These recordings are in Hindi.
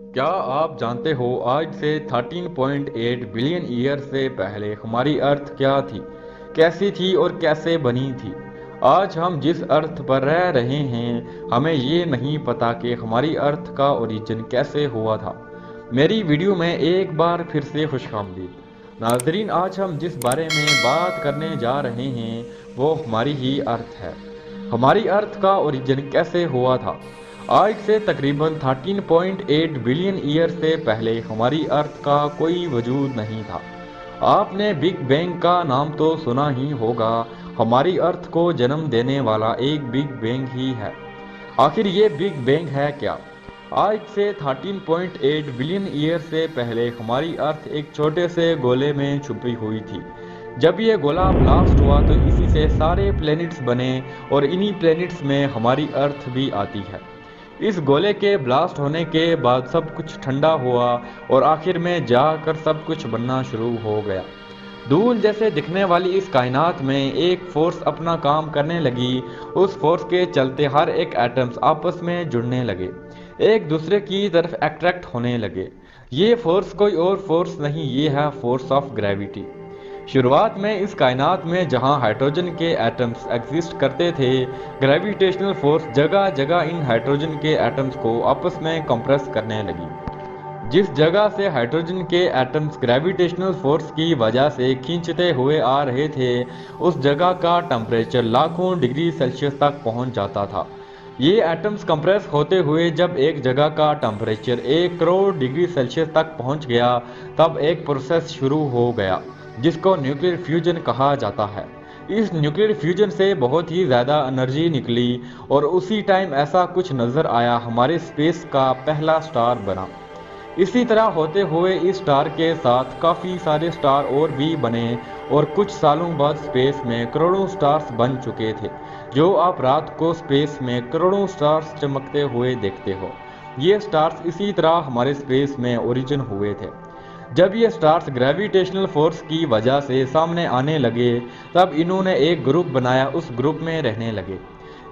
क्या आप जानते हो आज से 13.8 बिलियन ईयर से पहले हमारी अर्थ क्या थी, कैसी थी और कैसे बनी थी। आज हम जिस अर्थ पर रह रहे हैं हमें ये नहीं पता कि हमारी अर्थ का ओरिजिन कैसे हुआ था। मेरी वीडियो में एक बार फिर से खुशआमदीद नाजरीन। आज हम जिस बारे में बात करने जा रहे हैं वो हमारी ही अर्थ है। हमारी अर्थ का ओरिजिन कैसे हुआ था। आज से तकरीबन 13.8 बिलियन ईयर से पहले हमारी अर्थ का कोई वजूद नहीं था। आपने बिग बैंग का नाम तो सुना ही होगा। हमारी अर्थ को जन्म देने वाला एक बिग बैंग ही है। आखिर ये बिग बैंग है क्या। आज से 13.8 बिलियन ईयर से पहले हमारी अर्थ एक छोटे से गोले में छुपी हुई थी। जब ये गोला ब्लास्ट हुआ तो इसी से सारे प्लैनेट्स बने और इन्हीं प्लैनेट्स में हमारी अर्थ भी आती है। इस गोले के ब्लास्ट होने के बाद सब कुछ ठंडा हुआ और आखिर में जाकर सब कुछ बनना शुरू हो गया। धूल जैसे दिखने वाली इस कायनात में एक फोर्स अपना काम करने लगी। उस फोर्स के चलते हर एक एटम्स आपस में जुड़ने लगे, एक दूसरे की तरफ अट्रैक्ट होने लगे। ये फोर्स कोई और फोर्स नहीं, ये है फोर्स ऑफ ग्रेविटी। शुरुआत में इस कायनात में जहां हाइड्रोजन के एटम्स एग्जिस्ट करते थे, ग्रेविटेशनल फोर्स जगह जगह इन हाइड्रोजन के एटम्स को आपस में कंप्रेस करने लगी। जिस जगह से हाइड्रोजन के एटम्स ग्रेविटेशनल फोर्स की वजह से खींचते हुए आ रहे थे, उस जगह का टेम्परेचर लाखों डिग्री सेल्सियस तक पहुंच जाता था। ये एटम्स कंप्रेस होते हुए जब एक जगह का टेम्परेचर 1 करोड़ डिग्री सेल्सियस तक पहुंच गया, तब एक प्रोसेस शुरू हो गया जिसको न्यूक्लियर फ्यूजन कहा जाता है। इस न्यूक्लियर फ्यूजन से बहुत ही ज़्यादा एनर्जी निकली और उसी टाइम ऐसा कुछ नज़र आया, हमारे स्पेस का पहला स्टार बना। इसी तरह होते हुए इस स्टार के साथ काफ़ी सारे स्टार और भी बने और कुछ सालों बाद स्पेस में करोड़ों स्टार्स बन चुके थे, जो आप रात को स्पेस में करोड़ों स्टार्स चमकते हुए देखते हो। ये स्टार्स इसी तरह हमारे स्पेस में ओरिजिन हुए थे। जब ये स्टार्स ग्रेविटेशनल फोर्स की वजह से सामने आने लगे, तब इन्होंने एक ग्रुप बनाया, उस ग्रुप में रहने लगे।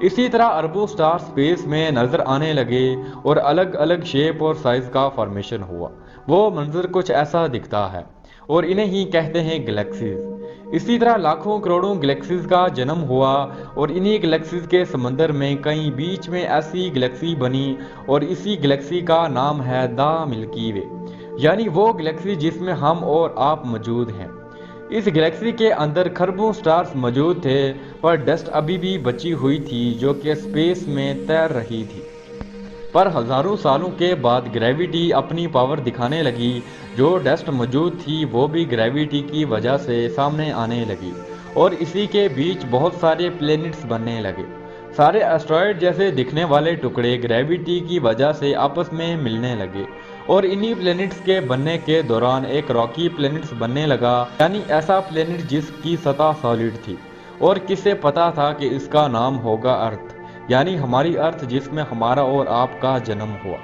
इसी तरह अरबों स्टार स्पेस में नजर आने लगे और अलग अलग शेप और साइज का फॉर्मेशन हुआ। वो मंजर कुछ ऐसा दिखता है और इन्हें ही कहते हैं गैलेक्सीज। इसी तरह लाखों करोड़ों गैलेक्सीज का जन्म हुआ और इन्हीं गैलेक्सीज के समंदर में कहीं बीच में ऐसी गैलेक्सी बनी और इसी गैलेक्सी का नाम है द मिल्की वे, यानी वो गैलेक्सी जिसमें हम और आप मौजूद हैं। इस गैलेक्सी के अंदर खरबों स्टार्स मौजूद थे, पर डस्ट अभी भी बची हुई थी जो कि स्पेस में तैर रही थी। पर हजारों सालों के बाद ग्रेविटी अपनी पावर दिखाने लगी। जो डस्ट मौजूद थी वो भी ग्रेविटी की वजह से सामने आने लगी और इसी के बीच बहुत सारे प्लैनेट्स बनने लगे। सारे एस्ट्रॉयड जैसे दिखने वाले टुकड़े ग्रेविटी की वजह से आपस में मिलने लगे और इन्हीं प्लैनेट्स के बनने के दौरान एक रॉकी प्लैनेट्स बनने लगा, यानी ऐसा प्लैनेट जिसकी सतह सॉलिड थी। और किसे पता था कि इसका नाम होगा अर्थ, यानी हमारी अर्थ जिसमें हमारा और आपका जन्म हुआ।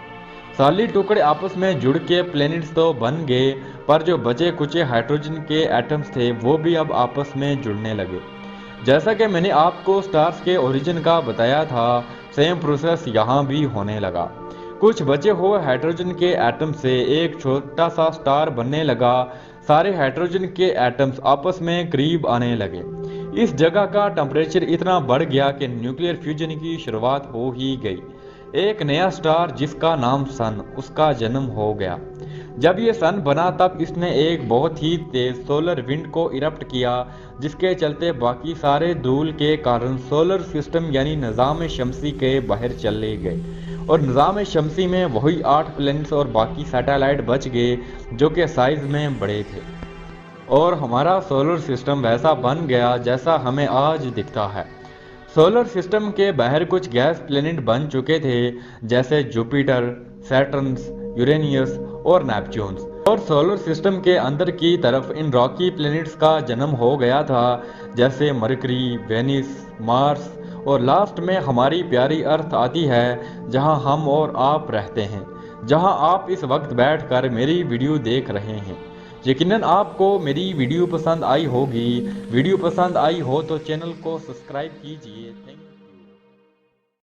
सॉलिड टुकड़े आपस में जुड़ के प्लैनेट्स तो बन गए, पर जो बचे कुचे हाइड्रोजन के एटम्स थे वो भी अब आपस में जुड़ने लगे। जैसा कि मैंने आपको स्टार्स के ओरिजिन का बताया था, सेम प्रोसेस यहाँ भी होने लगा। कुछ बचे हुए हाइड्रोजन के एटम से एक छोटा सा स्टार बनने लगा। सारे हाइड्रोजन के एटम्स आपस में करीब आने लगे। इस जगह का टेम्परेचर इतना बढ़ गया कि न्यूक्लियर फ्यूजन की शुरुआत हो ही गई। एक नया स्टार जिसका नाम सन, उसका जन्म हो गया। जब ये सन बना तब इसने एक बहुत ही तेज सोलर विंड को इरप्ट किया, जिसके चलते बाकी सारे धूल के कारण सोलर सिस्टम यानी निज़ाम शमसी के बाहर चले गए और निज़ाम शमसी में वही 8 प्लैनेट्स और बाकी सैटेलाइट बच गए जो कि साइज में बड़े थे और हमारा सोलर सिस्टम वैसा बन गया जैसा हमें आज दिखता है। सोलर सिस्टम के बाहर कुछ गैस प्लैनेट बन चुके थे जैसे जुपिटर, सैटर्न्स, यूरेनियस और नेपच्यून्स, और सोलर सिस्टम के अंदर की तरफ इन रॉकी प्लैनेट्स का जन्म हो गया था जैसे मरकरी, वेनिस, मार्स और लास्ट में हमारी प्यारी अर्थ आती है जहां हम और आप रहते हैं, जहां आप इस वक्त बैठकर मेरी वीडियो देख रहे हैं। यकीनन आपको मेरी वीडियो पसंद आई होगी। वीडियो पसंद आई हो तो चैनल को सब्सक्राइब कीजिए। थैंक